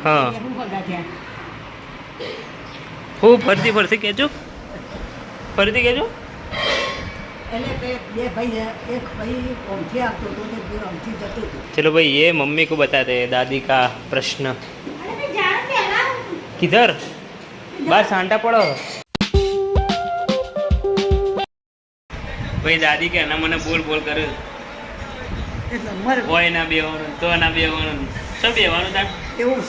હા હું બગાડ્યા હું ફરતી કહેજો ફરીથી કહેજો. એટલે બે ભાઈ એક ભાઈ ઓમથી આવતો હતો ને બે ઓમથી જતો હતો. चलो भाई ये मम्मी को बताते हैं दादी का प्रश्न. किधर बाहर सांटा पड़ो. भाई दादी के ना મને બોલ બોલ કરે એટલે મર હોય ના બેવાનું તો ના બેવાનું શું બેવાનું તાર એવું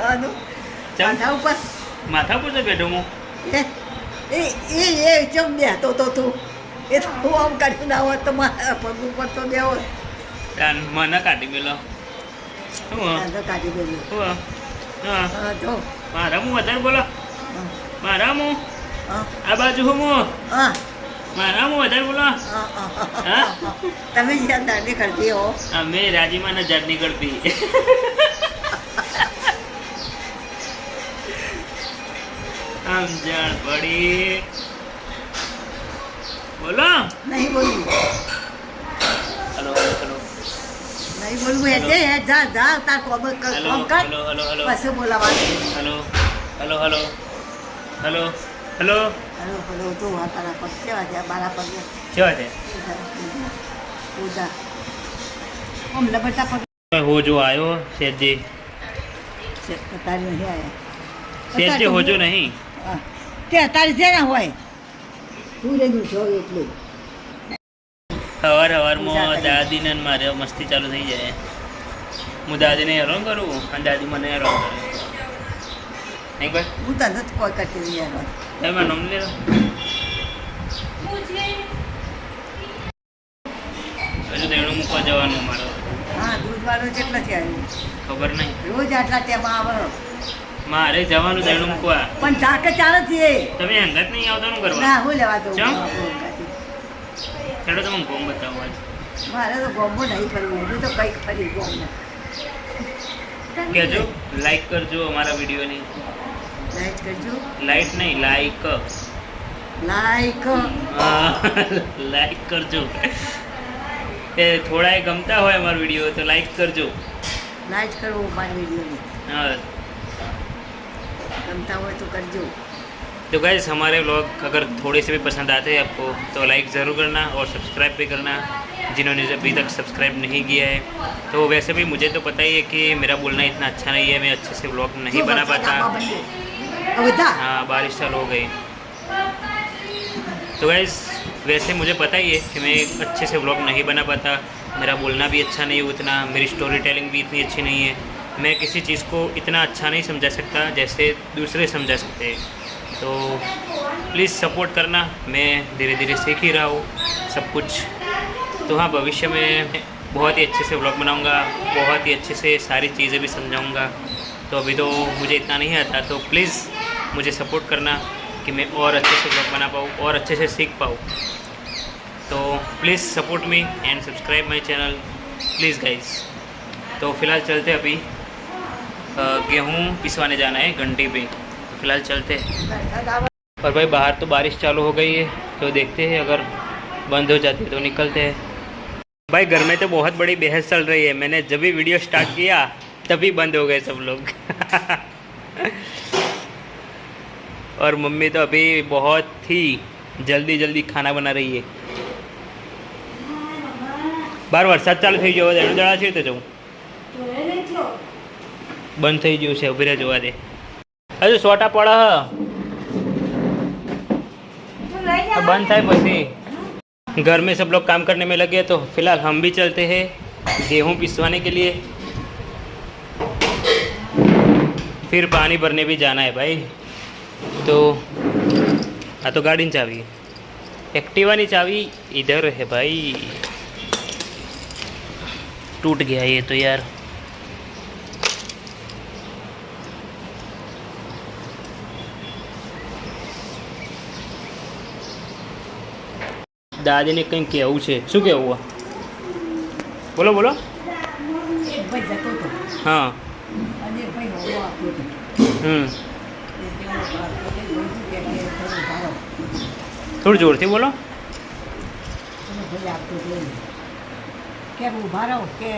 આનું માથા ઉપર માથા પર તો બેઠો હું એ ચમ બેહતો તો તું એ તો હું આમ કાઢી ના હોત તો મારા પગ ઉપર તો દેવો તાન મને કાઢી મેલો હું કાઢી દેજો હું હા હા જો મારા હું વધારે બોલો મારા હું હા આ બાજુ હું હા મારા હું વધારે બોલો હા તમે જ્યાં દાદી કરતી હો અમે રાજીમાં નજર નીકળતી આમ જાણ પડી બોલો નહીં બોલવું હલો હલો નહીં બોલવું એટલે જા જા તાર કોમ કર હલો હલો હલો હલો પછી બોલાવાનું hello hello hello hello hello hello hello તું આ તારા પગ કેવા છે મારા પગે શું છે પૂજા ઓમ લબડતા પગ हो जो आयो सेठ जी તારી નહીં આયા सेठ जी हो जो नहीं તે તારી છે ને હોય તું રેડું છો એટલે સવારમાં દાદી ને મારે મસ્તી ચાલુ થઈ જાય હું દાદીને હેરાન કરું અને દાદી મને હેરાન કરે નહીં કોઈ હું તો નથી કોઈ કરતી નહીં યાર તમે નામ લે હજુ દેણું મૂકવા જવાનું મારો હા દૂધવાળો કેટલા છે આવ્યું ખબર નહીં રોજ આટલા ટેમાં આવે મારે જવાનું દેણું મૂકવા પણ ચાકે ચાલે છે તમે હંગત નહીં આવતા નું કરવા ના હું લેવા દઉં ચમ? ચલો તમે ગોમ બતાવો આજ મારે તો ગોમો નહીં ફરવું હું તો કંઈક ફરી ગોમ કહેજો લાઈક કરજો અમારા વિડીયોની લાઈક કરજો લાઈટ નહીં લાઈક લાઈક લાઈક કરજો એ થોડાય ગમતા હોય અમારો વિડીયો તો લાઈક કરજો लाइक करो हमारे वीडियो में हाँ गमता हो तो कर जो तो गाइस हमारे व्लॉग अगर थोड़े से भी पसंद आते हैं आपको तो लाइक ज़रूर करना और सब्सक्राइब भी करना जिन्होंने अभी तक सब्सक्राइब नहीं किया है. तो वैसे भी मुझे तो पता ही है कि मेरा बोलना इतना अच्छा नहीं है, मैं अच्छे से व्लॉग नहीं बना पाता. हाँ बारिश चालू हो गई. तो गाइस वैसे मुझे पता ही है कि मैं अच्छे से व्लॉग नहीं बना पाता, मेरा बोलना भी अच्छा नहीं है उतना, मेरी स्टोरी टेलिंग भी इतनी अच्छी नहीं है, मैं किसी चीज़ को इतना अच्छा नहीं समझा सकता जैसे दूसरे समझा सकते हैं. तो प्लीज़ सपोर्ट करना, मैं धीरे धीरे सीख ही रहा हूँ सब कुछ. तो हाँ भविष्य में बहुत ही अच्छे से व्लॉग बनाऊँगा, बहुत ही अच्छे से सारी चीज़ें भी समझाऊँगा. तो अभी तो मुझे इतना नहीं आता, तो प्लीज़ मुझे सपोर्ट करना कि मैं और अच्छे से व्लॉग बना पाऊँ और अच्छे से सीख पाऊँ. तो please support me and subscribe my channel please guys. तो फ़िलहाल चलते अभी गेहूँ पिसवाने जाना है घंटी पे, तो फ़िलहाल चलते हैं. और भाई बाहर तो बारिश चालू हो गई है, तो देखते हैं अगर बंद हो जाती है तो निकलते हैं. भाई घर में तो बहुत बड़ी बहस चल रही है, मैंने जब भी वीडियो स्टार्ट किया तभी बंद हो गए सब लोग. और मम्मी तो अभी बहुत ही जल्दी जल्दी खाना बना रही है. बार वरसाद चालू થઈ ગયો એનું જણા છે તો જવું બંધ થઈ ગયું છે ઉભી રહે જોવા દે હજુ સોટા પડે બંધ થાય પછી घर में सब लोग काम करने में लगे तो फिलहाल हम भी चलते हैं गेहूँ पिसवाने के लिए. फिर पानी भरने भी जाना है भाई. तो हाँ तो गाड़ी चावी एक्टिवा की चावी इधर है भाई. टूट गया ये तो यार. दादी ने कहीं कहूँ છે શું કહેવું બોલો બોલો. एक भाई जतो तो हाँ અને એક ભાઈ હોવો આપતો હતો થોડું જોરથી બોલો. ભાઈ આપતો હતો કેમ ઊભા રહો કે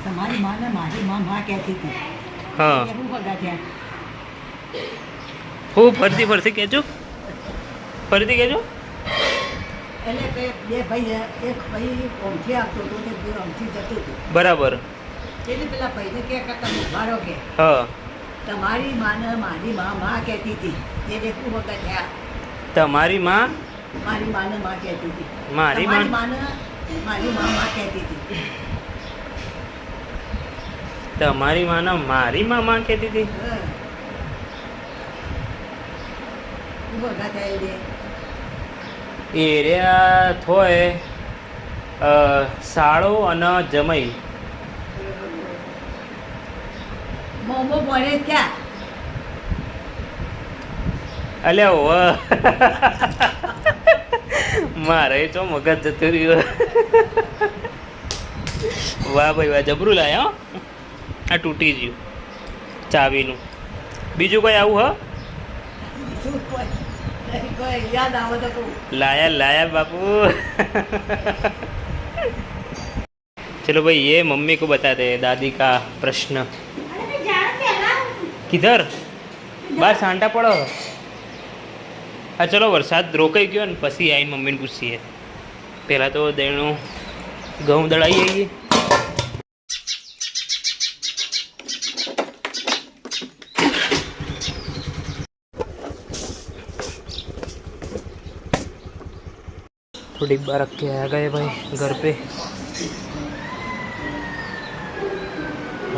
તમારી માને મારી માં કહેતી હતી હા એ હું ભગા થયા હું ફરતી કહેજો ફરીથી કહેજો એટલે બે ભાઈ એક ભાઈ ઓમથી આવતો હતો ને બે ઓમથી જતો હતો બરાબર એટલે પેલા ભાઈને કે તમે ઊભા રહો કે હા તમારી માને મારી માં કહેતી હતી એટલે હું ભગા થયા તમારી માં મારી માને માં કહેતી હતી મારી તમારી માં માને મારી માં કહેતી હતી તમારી માના મારી માં કહેતી હતી હા. હું ભગા થયા એટલે એરિયા થોય સાળો અને જમઈ મોમો ભણે ક્યાં અલ્યા ઓ મારે ચો મગજ જતું રહ્યું વાહ ભાઈ વાહ જબરું લાયા હો આ તૂટી ગયું ચાવીનું બીજું કોઈ આવું હ શું કોઈ યાદ આવે તો કહું लाया बापू चलो भाई ये मम्मी को बताते हैं दादी का प्रश्न किधर बाहर सांटा पड़ो हाँ चलो वरसाद रोकाई गयो ने पसी आईने मम्मी ने पूछीए पहला तो देणो घऊं दड़ाई आइए तो डिब्बा रख के आ गए भाई घर पे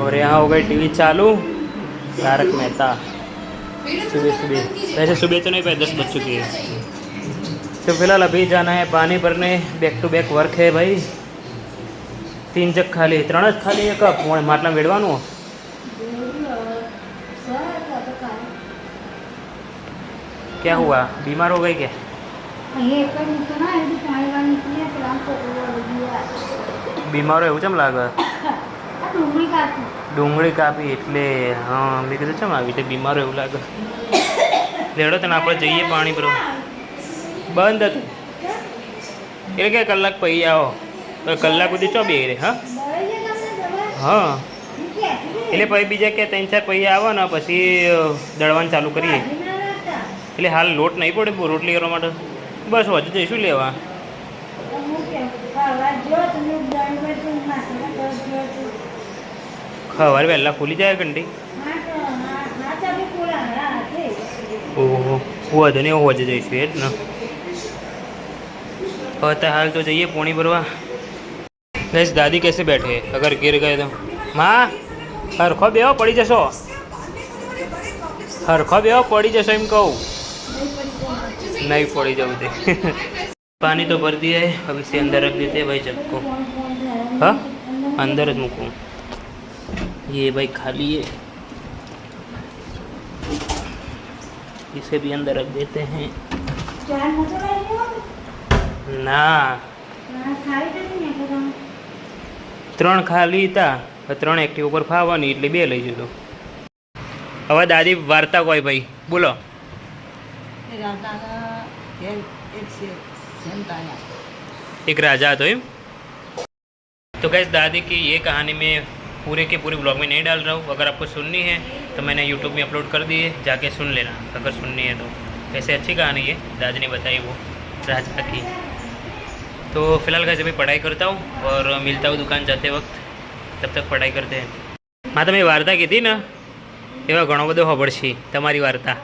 और यहाँ हो गई टीवी चालू तारक मेहता सुबह सुबह वैसे सुबह तो नहीं पाए 10 बज चुकी है तो फिलहाल अभी जाना है पानी भरने बैक टू बैक वर्क है भाई 3 जग खाली 3 ज खाली है कप માટલા વેડવાનું क्या हुआ बीमार हो गई क्या बीमार એવું ચમ લાગે ડુંગળી કાપી એટલે હા મેં કીધું ચમ આવી રીતે બીમાર એવું લાગે લેડો તને આપણે જઈએ પાણી ભરવા બંધ હતું એટલે કે કલાક પછી આવો તો કલાક સુધી ચો બે રે હા હા એટલે પછી બીજા કે 3-4 પછી આવો ને પછી દળવાનું ચાલુ કરીએ એટલે હાલ લોટ નહીં પડે રોટલી કરવા માટે બસ વધુ જઈશું લેવા ખબર વહેલા ખુલી જાય ઘંટી ઓહો વધુ ને વધુ જઈશું એ જ ને पता हाल तो चाहिए पोनी भरवा गैस दादी कैसे बैठे अगर गिर गए तो माँ हरखो बेहो पड़ी जसो हरखो बेहो पड़ी जसो एम कहूँ नहीं पड़ी जाऊ दे पानी तो भर दिया है अब इसे अंदर रख देते हैं भाई जग को हाँ अंदर ज मुकूँ ये भाई खाली है इसे भी अंदर रख देते हैं ના 3 ખાલી હતા 3 એક્ટિવ ઉપર ફાવવાની એટલે 2 લઈ જતો હવે દાદી વાર્તા કોઈ ભાઈ બોલો एक राजा तो तो गैस दादी की ये कहानी मैं पूरे के पूरे ब्लॉग में नहीं डाल रहा हूँ अगर आपको सुननी है तो मैंने यूट्यूब में अपलोड कर दी है जाके सुन लेना अगर सुननी है तो वैसे अच्छी कहानी है दादी ने बताई वो राजा की तो फिलहाल कैसे अभी पढ़ाई करता हूँ और मिलता हूँ दुकान जाते वक्त तब तक पढ़ाई करते हैं हाँ તમે વાર્તા કીધી ને એવા ઘણો બધો સાંભળશે તમારી વાર્તા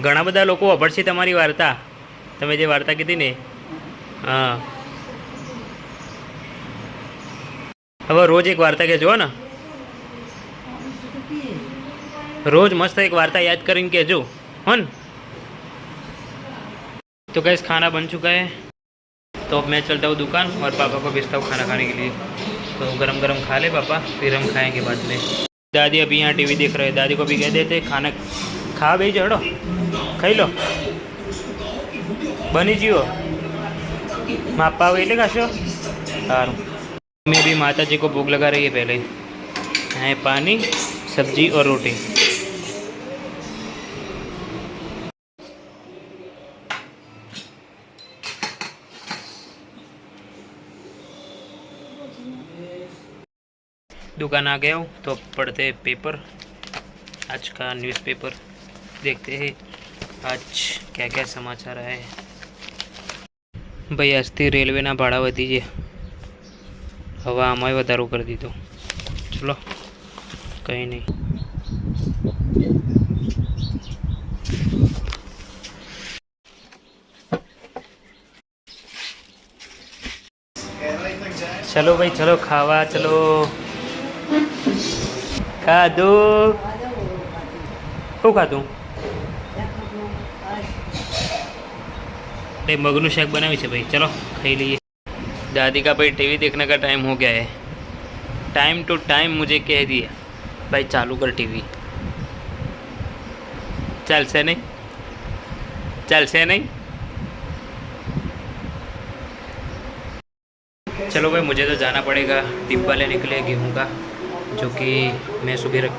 ઘણા બધા લોકો સાંભળશે તમારી વાર્તા તમે જે વાર્તા કીધી ને હા હવે રોજ એક વાર્તા કહેજો ને रोज मस्त एक वार्ता याद करेंगे कहजो हो न। तो गैस खाना बन चुका है तो अब मैं चलता हूँ दुकान और पापा को भेजता हूँ खाना खाने के लिए। तो गरम गरम खा ले पापा फिर हम खाएंगे बाद में। दादी अभी यहाँ टीवी देख रहे हैं, दादी को भी कह देते खाना खा भाई जड़ो खाई लो बनी जीओ मापा हुए खाशो सारू। मैं भी माता जी को भोग लगा रही है पहले है पानी सब्जी और रोटी। दुकान आ गया हूँ, तो पढ़ते हैं पेपर, आज का न्यूज़पेपर। देखते हैं आज क्या क्या समाचार आए। भाई આજથી રેલવેના ભાડા વધી છે, હવે આમાંય વધારો કરી દીધો। ચલો કંઈ નહીં। चलो भाई चलो खावा चलो। खाधू શું ખાધું? मगनू शाक बनावी है भाई, चलो खाई लीजिए। दादी का भाई टीवी देखने का टाइम हो गया है, टाइम टू टाइम मुझे कह दिया भाई चालू कर टीवी। चल से नहीं, चल से नहीं। चलो भाई मुझे तो जाना पड़ेगा डिब्बा लेने के लिए गेहूँ का, जो कि मैं सुबह रख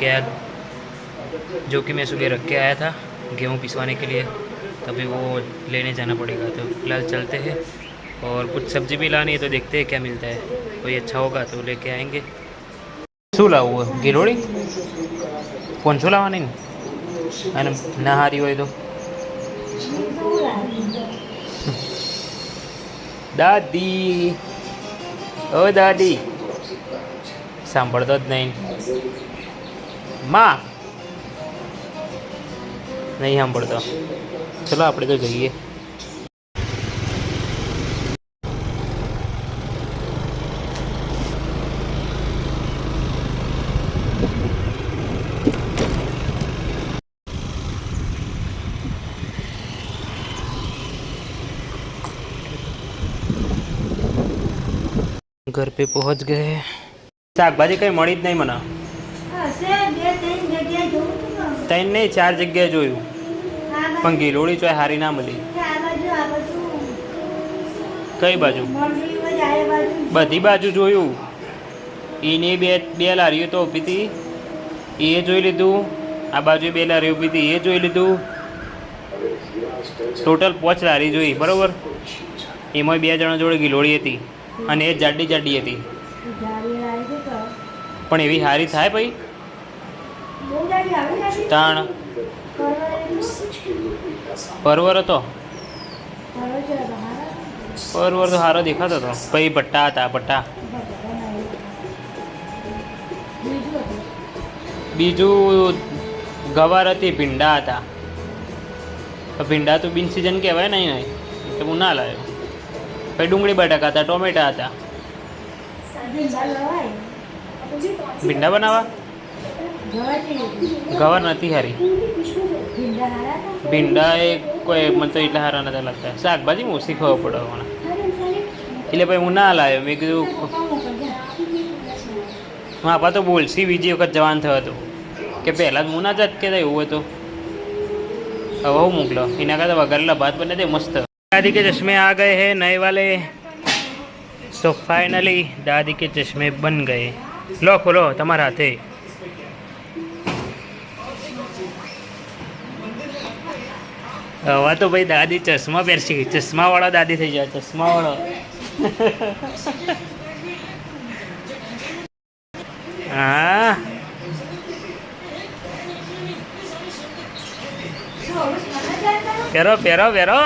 के आया था गेहूँ पिसवाने के लिए, तभी वो लेने जाना पड़ेगा। तो फिलहाल चलते हैं, और कुछ सब्जी भी लानी है, तो देखते हैं क्या मिलता है, कोई अच्छा होगा तो लेके आएंगे। શું લાવવું? ગિલોડી? પોંચો લાવવાની ને, અને ના હારી હોય તો દાદી, ઓ દાદી સાંભળતો જ નહીં, માં નહીં સાંભળતો। चलो આપણે તો જઈએ। घर पे पहुंच गए। શાકભાજી કઈ મળી જ નહીં મને। ત્રણ નહીં 4 જગ્યાએ જોયું, પણ ગિલોડી ચોય હારી ના મળી। કઈ બાજુ? બધી બાજુ જોયું, એની બે લારીઓ તો ઊભી હતી, એ જોઈ લીધું, આ બાજુ 2 લારીઓ ઊભી હતી, એ જોઈ લીધું, ટોટલ 5 લારી જોઈ બરાબર। એમાં 2 જણા જોડે ગિલોડી હતી, અને એ જાડી હતી, પણ એવી હારી થાય ભાઈ? તાણ પરવર હતો, પરવર તો સારો દેખાતો હતો ભાઈ। ભટ્ટા હતા, ભટ્ટા। બીજું ગવાર હતી, ભીંડા હતા। ભીંડા તો બિન સિઝન કહેવાય નહીં, એટલે હું ના લાવ્યો। પછી ડુંગળી બટાકા હતા, ટોમેટા હતા। ભીંડા બનાવવા ગવાર નથી હારી, ભીંડા એ કોઈ મને તો એટલા સારા નથી લાગતા। શાકભાજી ઓછી ખબર પડે મને, એટલે ભાઈ હું ના લાવ્યો। મેં કીધું માપા તો બોલશી બીજી વખત જવાન થયો હતો કે પહેલાં જ હું ના જાત કહેતા એવું હતું, હવે હું મોકલો એના કરતાં વઘારેલા ભાત બને દે મસ્ત। दादी के चश्मे आ गए हैं नए वाले, सो फाइनली दादी के चश्मे बन गए। लो खोलो तुम्हारे हाथे। हवा तो भाई दादी चश्मा पहरशी, चश्मा वाला दादी थी जाए, चश्मा वाला। हाँ પહેરો પહેરો।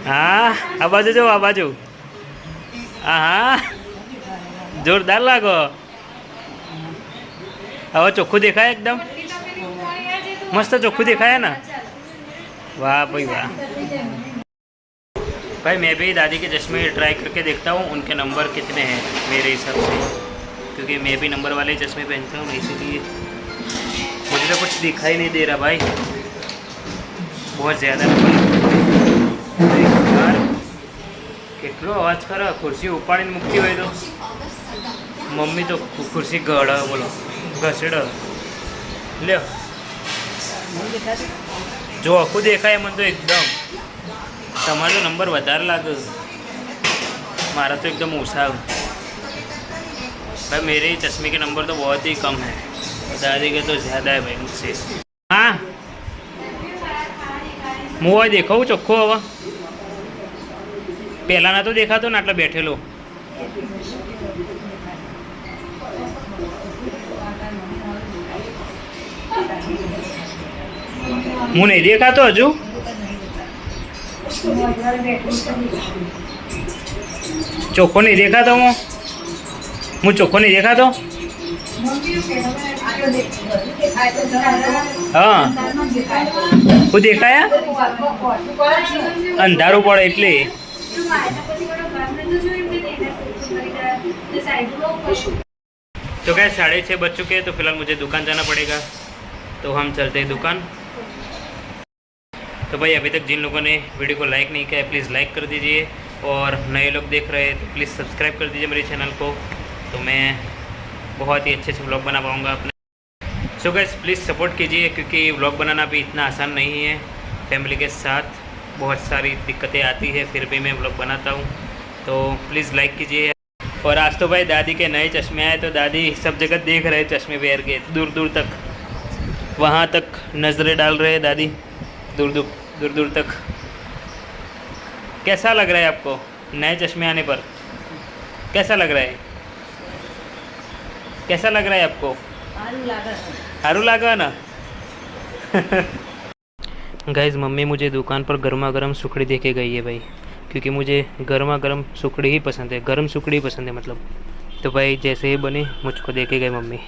हाँ आ बाजू जो, आ बाजू। हाँ जोरदार लागो। હવે ચોખ્ખું દેખાય एकदम मस्त ચોખ્ખું देखाया ना। वाह भाई वाह। भाई मैं भी दादी के चश्मे ट्राई करके देखता हूँ उनके नंबर कितने हैं मेरे हिसाब से, क्योंकि मैं भी नंबर वाले चश्मे पहनता हूँ, इसीलिए मुझे तो कुछ दिखाई नहीं दे रहा भाई, बहुत ज़्यादा नंबर। કેટલો અવાજ કરે, ખુરશી ઉપાડીને મૂકતી હોય તો મમ્મી તો ખુરશી ગળે, બોલો ઘસેડો લ્યો। જો આખું દેખાય મને તો એકદમ, તમારો તો નંબર વધારે લાગે, મારા तो एकदम ओछा। भाई मेरे चश्मे के नंबर तो बहुत ही कम है, दादी के तो ज़्यादा है भाई मुझसे। हाँ मुँह देखो चोख्खो हवा પહેલાં નહોતો દેખાતો ને આટલા બેઠેલો. હું નહીં દેખાતો હજુ. ચોખ્ખો નહીં દેખાતો હું ચોખ્ખો નહીં દેખાતો. હા હું દેખાયા અંધારું પડે એટલે. तो क्या 6:30 बज चुके हैं, तो फिलहाल मुझे दुकान जाना पड़ेगा. तो हम चलते हैं दुकान. तो भाई अभी तक जिन लोगों ने वीडियो को लाइक नहीं किया है प्लीज़ लाइक कर दीजिए, और नए लोग देख रहे हैं तो प्लीज़ सब्सक्राइब कर दीजिए मेरे चैनल को, तो मैं बहुत ही अच्छे से व्लॉग बना पाऊँगा अपने. सो गाइस प्लीज़ सपोर्ट कीजिए, क्योंकि व्लॉग बनाना भी इतना आसान नहीं है. फैमिली के साथ बहुत सारी दिक्कतें आती है, फिर भी मैं व्लॉग बनाता हूँ, तो प्लीज़ लाइक कीजिए. और आज तो भाई दादी के नए चश्मे आए, तो दादी सब जगह देख रहे हैं चश्मे पहन के, दूर दूर तक, वहाँ तक नज़रें डाल रहे हैं दादी, दूर दूर दूर दूर तक. कैसा लग रहा है आपको नए चश्मे आने पर? कैसा लग रहा है? कैसा लग रहा है आपको? हारू लगा ना. गाइस मम्मी मुझे दुकान पर गर्मा गर्म सुखड़ी दे के गई है भाई, क्योंकि मुझे गर्मा गर्म सुखड़ी ही पसंद है, गर्म सुखड़ी पसंद है मतलब. तो भाई जैसे ही बनी मुझको दे के गई मम्मी.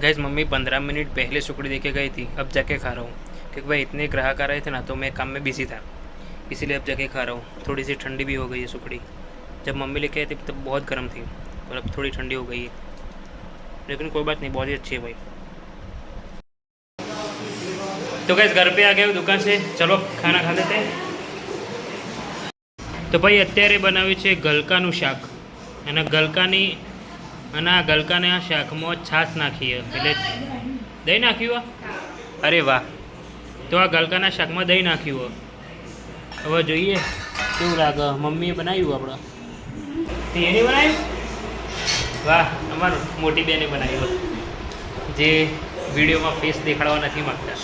गाइस मम्मी 15 मिनट पहले सुखड़ी दे के गई थी, अब जाके खा रहा हूँ, क्योंकि भाई इतने ग्राहक आ रहे थे ना, तो मैं काम में बिजी था, इसीलिए अब जाके खा रहा हूँ. थोड़ी सी ठंडी भी हो गई है सुखड़ी. जब मम्मी लेके आई थी तब बहुत गर्म थी, और अब थोड़ी ठंडी हो गई है, लेकिन कोई बात नहीं, बहुत ही अच्छी है भाई. तो गाइस घर पे आ गए दुकान से, चलो खाना खा लेते हैं. તો ભાઈ અત્યારે બનાવ્યું છે ગલકાનું શાક, અને ગલકાની અને આ ગલકાને આ શાકમાં છાશ નાખી એટલે દહીં નાખ્યું. અરે વાહ, તો આ ગલકાના શાકમાં દહીં નાખ્યું. હવે જોઈએ કેવું લાગે. મમ્મીએ બનાવ્યું આપણે, એને બનાવ્યું. વાહ, અમારું મોટી બેને બનાવ્યું, જે વિડીયોમાં ફેસ દેખાડવા નથી માગતા.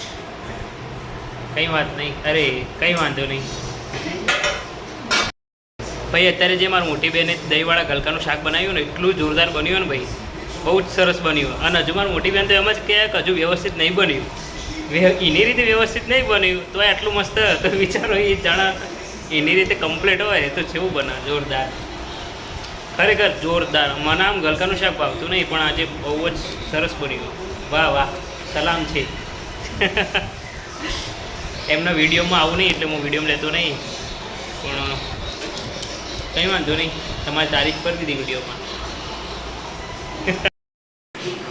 કંઈ વાત નહીં, અરે કંઈ વાંધો નહીં ભાઈ. અત્યારે જે મારી મોટી બેને દહીંવાળા ગલકાનું શાક બનાવ્યું ને, એટલું જોરદાર બન્યું ને ભાઈ, બહુ જ સરસ બન્યું. અને હજુ મારી મોટી બેન તો એમ જ કહે કે હજુ વ્યવસ્થિત નહીં બન્યું, એની રીતે વ્યવસ્થિત નહીં બન્યું, તો આટલું મસ્ત. તો વિચારો એ જાણા એની રીતે કમ્પ્લીટ હોય તો કેવું બને, જોરદાર, ખરેખર જોરદાર. મને આમ ગલકાનું શાક ભાવતું નહીં, પણ આજે બહુ જ સરસ બન્યું. વાહ વાહ, સલામ છે. એમના વિડીયોમાં આવું નહીં એટલે હું વિડીયોમાં લેતો નહીં, પણ કંઈ વાંધો नहीं, तुम्हारी तारीफ कर दी थी वीडियो में.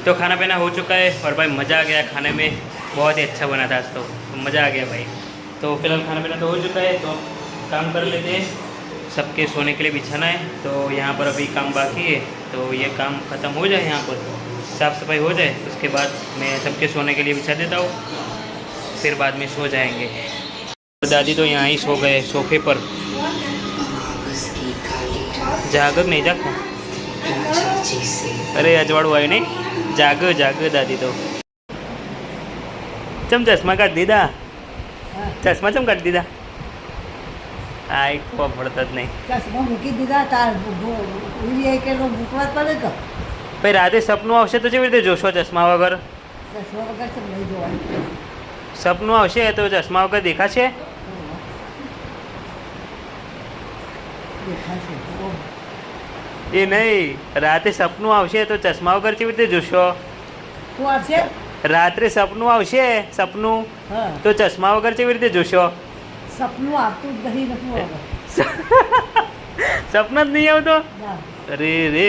तो खाना पीना हो चुका है, और भाई मज़ा आ गया खाने में, बहुत ही अच्छा बना था आज तो मज़ा आ गया भाई. तो फिलहाल खाना पीना तो हो चुका है, तो काम कर लेते हैं. सबके सोने के लिए बिछाना है, तो यहाँ पर अभी काम बाकी है, तो ये काम ख़त्म हो जाए, यहाँ पर साफ़ सफाई हो जाए, उसके बाद मैं सबके सोने के लिए बिछा देता हूँ, फिर बाद में सो जाएंगे. दादी तो यहाँ ही सो गए सोफे पर. जाग नहीं जागो, अरे अजवाड़ू आयो नहीं, जाग जाग दादी तो. चम चश्मा काट दीदा, चश्मा चम काट दीदा. આ એક પડતા જ નહીં. ચશ્મા મૂકી દીધા તાર કે મૂકવા પડે કે ભાઈ રાતે સપનું આવશે તો કેવી રીતે જોશો ચશ્મા વગર? ચશ્મા વગર તો નહીં જોવાનું. સપનું આવશે તો ચશ્મા વગર દેખાશે? દેખાશે એ નહીં, રાતે સપનું આવશે તો ચશ્મા વગર કેવી રીતે જોશો? શું આવશે? રાત્રે સપનું આવશે, સપનું, હા, તો ચશ્મા વગર કેવી રીતે જોશો? સપનું આવતું જ નહીં, નથી આવે. સપના જ નહીં આવતો? ના. અરે રે,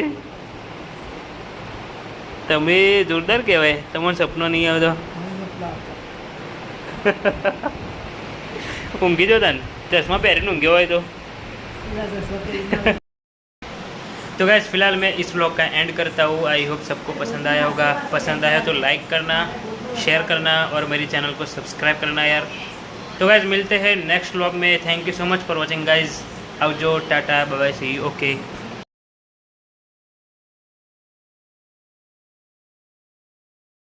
તમે જોરદાર કહેવાય, તમને સપનો નહીં આવતો. નહીં એટલા આવતા. ઊંઘી જો તને ચશ્મા પહેરીને ઊંઘ્યો હોય તો. એટલા ચશ્મા પહેરીને तो गैस फिलहाल मैं इस व्लॉग का एंड करता हूँ. आई होप सबको पसंद आया होगा. पसंद आया तो लाइक करना, शेयर करना, और मेरी चैनल को सब्सक्राइब करना यार. तो गैस मिलते हैं नेक्स्ट व्लॉग में. Thank you so much for watching guys. आवजो, tata, bye bye, see you. Okay.